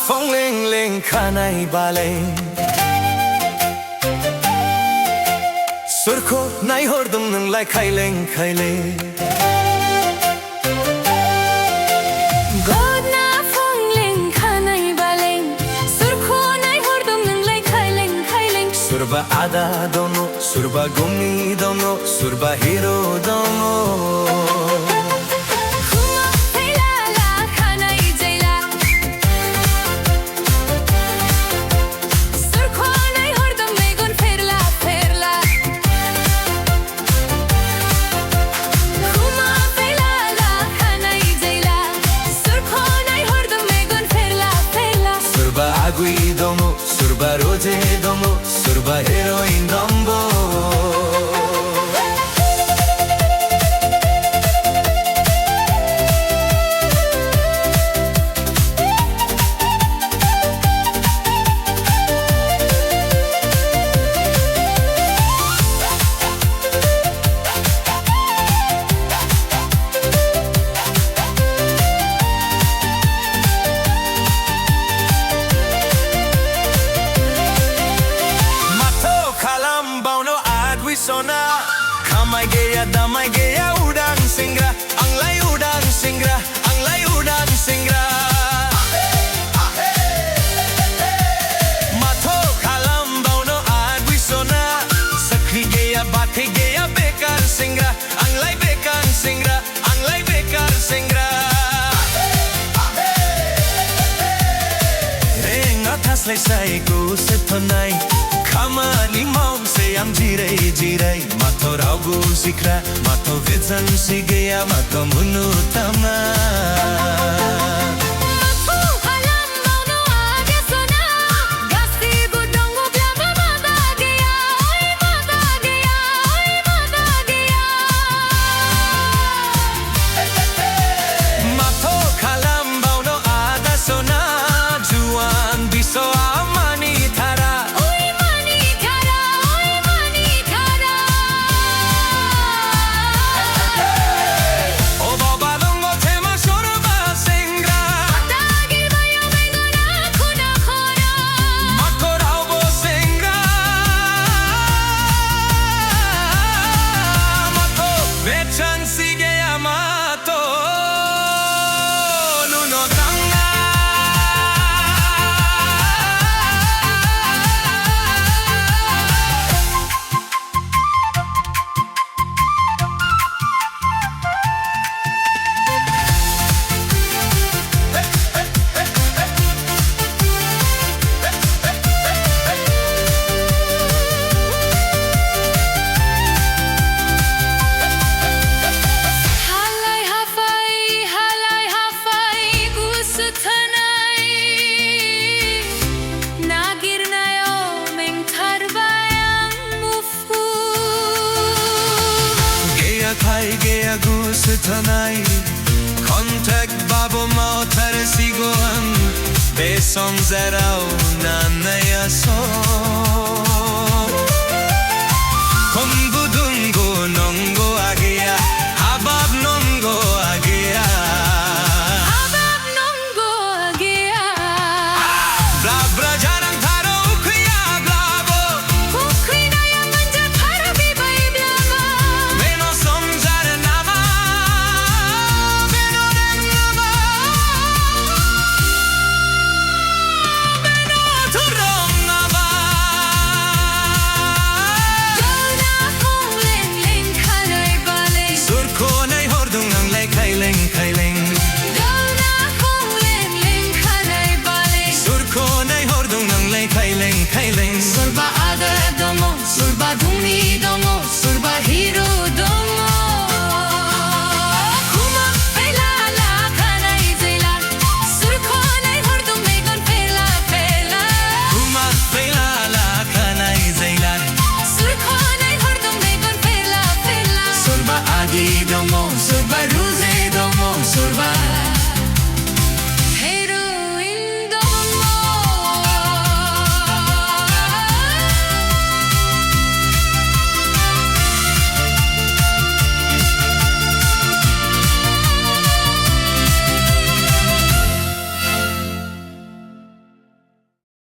fongleng khanai baleng surkho nai hordum nunglai khaileng Gwdwna fongleng khanai baleng surkho nai hordum nunglai khaileng surba ada dono surba gumi dono surba hero dono Domo, surba roje domo, surba heroin dombo. Sona kamai geya damai geya udang singra anglai udang singra matho khalam bauno adwi sona sakhi geya bathe geya bekar singra anglai bekar singra renga thaslai sai ko setonai Kamani mom se am jirai mato raugu sikra mato vidzan sigeya mato munu tama mato khalam bauno ada sona juan biso amani thara Geya gus tanai contact babo motor sigoan besom zerau na ya so